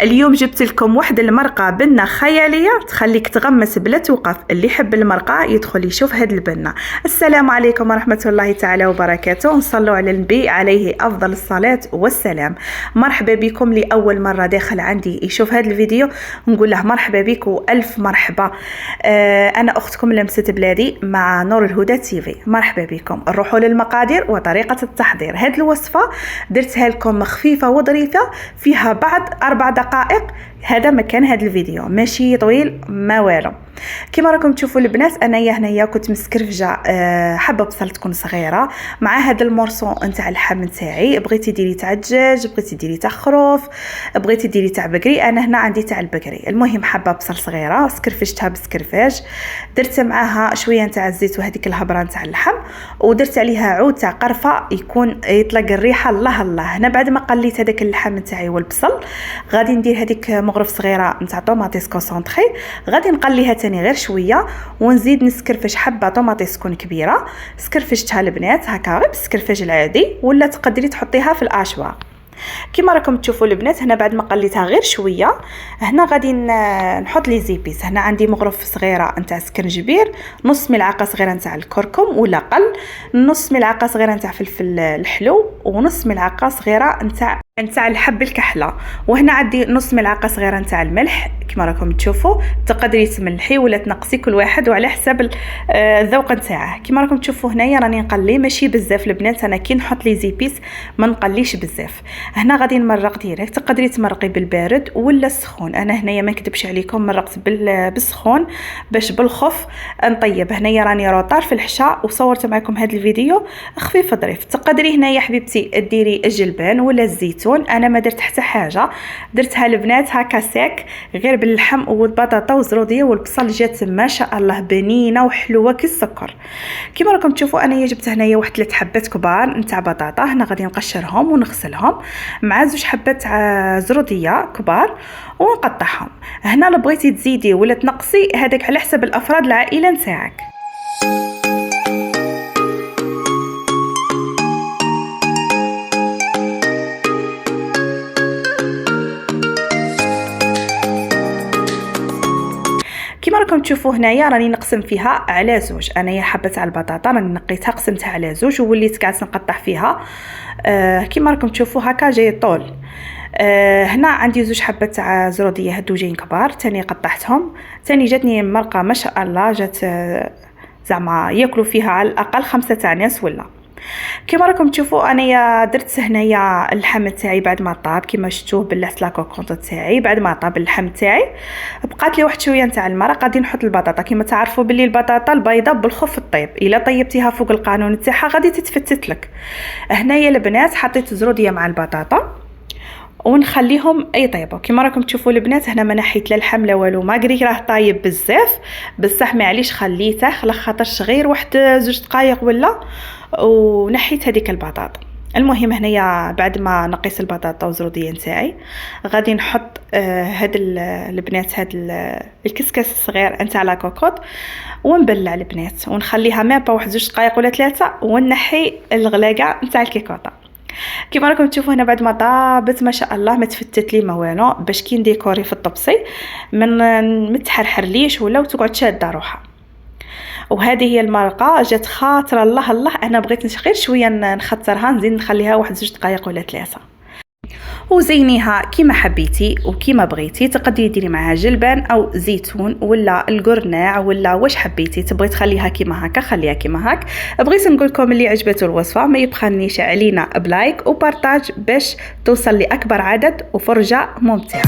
اليوم جبت لكم واحد المرقه بنه خياليه تخليك تغمس بلا توقف. اللي يحب المرقه يدخل يشوف هاد البنه. السلام عليكم ورحمه الله تعالى وبركاته. نصلوا على النبي عليه افضل الصلاه والسلام. مرحبا بكم لاول مره داخل عندي يشوف هاد الفيديو، نقول له مرحبا بك والف مرحبا. انا اختكم لمسة بلادي مع نور الهدى تيفي. مرحبا بكم. نروحوا للمقادير وطريقه التحضير. هاد الوصفه درتها لكم خفيفه وظريفه، فيها بعد 4 دقائق. هذا مكان هذا الفيديو ماشي طويل ما والو. كما راكم تشوفوا البنات، انايا هنايا كنت مسكرفجه حبه بصل تكون صغيره مع هذا المورسون نتاع اللحم نتاعي. بغيتي ديري تاع الدجاج، بغيتي ديري تاع خروف، بغيتي ديري تاع بقري، انا هنا عندي تاع البقري. المهم حبه بصل صغيره سكرفجتها بسكرفاج، درت معاها شويه نتاع الزيت وهذيك الهبره نتاع اللحم، ودرت عليها عود تاع قرفه يكون يطلق الريحه الله الله. هنا بعد ما قليت هذاك اللحم نتاعي والبصل، غادي ندير هذيك مغرف صغيره نتاع طوماطيس كونسونطري، غادي نقليها تاني غير شويه، ونزيد نسكرفش حبه طوماطيس تكون كبيره. سكرفشتها البنات هكا غير بالسكرفاج العادي، ولا تقدري تحطيها في الاشواق كما راكم تشوفوا البنات. هنا بعد ما قليتها غير شويه، هنا غادي نحط لي زيبيس. هنا عندي مغرف صغيره نتاع سكرنجبير، نص ملعقه صغيره نتاع الكركم ولا قل، نص ملعقه صغيره نتاع فلفل الحلو، ونص ملعقه صغيره نتاع الحب الكحله، وهنا عندي نص ملعقه صغيره نتاع الملح. كما راكم تشوفوا تقدري تملحي ولا تنقصي كل واحد وعلى حسب الذوق نتاعه. كما راكم تشوفوا هنايا راني نقلي ماشي بزاف البنات، انا كي نحط لي زيبيس ما نقليش بزاف. هنا غادي نمرق ديريكت، تقدري تمرقي بالبارد ولا السخون. انا هنايا ما نكذبش عليكم مرقت بالسخون باش بالخف نطيب. هنايا راني روطار في الحشاء وصورت معكم هذا الفيديو خفيف ظريف. تقدري هنايا حبيبتي ديري الجلبان ولا الزيتون، انا ما درت حتى حاجه، درتها البنات هكا ساك غير باللحم والبطاطا والزروديه والبصل، جات ما شاء الله بنينه وحلوه كالسكر. كما راكم تشوفوا انايا جبت هنايا واحد 3 حبات كبار نتاع بطاطا، هنا غادي نقشرهم ونغسلهم مع 2 حبات زروديه كبار ونقطعهم. هنا لو بغيتي تزيدي ولا تنقصي هذاك على حسب الافراد العائله نتاعك. كما راكم تشوفوا هنايا راني نقسم فيها على 2. انايا حبه تاع البطاطا راني نقيتها قسمتها على 2 ووليت قاعده نقطع فيها. كما راكم تشوفوا هكا جاي طول. هنا عندي 2 حبات تاع زروديه هادو جايين كبار، تاني قطعتهم. تاني جاتني مرقه ما شاء الله، جات زعما ياكلوا فيها على الاقل 5 تاع ناس ولا. كما راكم تشوفوا انايا درت هنايا اللحم تاعي بعد ما طاب، كما شفتوه بلعت لاكوكونط تاعي. بعد ما طاب اللحم تاعي بقات لي واحد شويه نتاع المرق، غادي نحط البطاطا. كما تعرفوا باللي البطاطا البيضاء بالخف الطيب، الا طيبتيها فوق القانون تاعها غادي تتفتت لك. هنايا البنات حطيت زروديه مع البطاطا ونخليهم يطيبوا. كما راكم تشوفوا البنات هنا ما نحيت لا اللحم لا والو، ما قري راه طايب بزاف، بصح معليش خليته على خاطر صغير واحد 2 دقائق ولا، ونحيت هذيك البطاطا. المهم هنايا بعد ما نقيس البطاطا والزروديه نتاعي غادي نحط هاد البنات هاد الكسكاس الصغير نتاع لاكوكوط ونبلع البنات، ونخليها ما با واحد 2 دقائق ولا 3، ونحي الغلاقه نتاع الكيكوطه. كما راكم تشوفوا هنا بعد ما طابت ما شاء الله ما تفتت لي ما والو، باش كي نديكوري في الطبسي من متحرحر ليش ولا وتقعد شاده روحها. وهذه هي المرقه جات خاطره الله الله. انا بغيت غير شويه نخطرها، نزيد نخليها واحد 2 دقائق ولا 3، وزينيها كيما حبيتي وكيما بغيتي. تقدري ديري معها جلبان او زيتون ولا القرناع ولا واش حبيتي. تبغي تخليها كيما هكا خليها كيما هكا. بغيت نقول لكم اللي عجبته الوصفه ما يبخلنيش علينا بلايك وبارطاج باش توصل لاكبر عدد وفرجه ممتعه.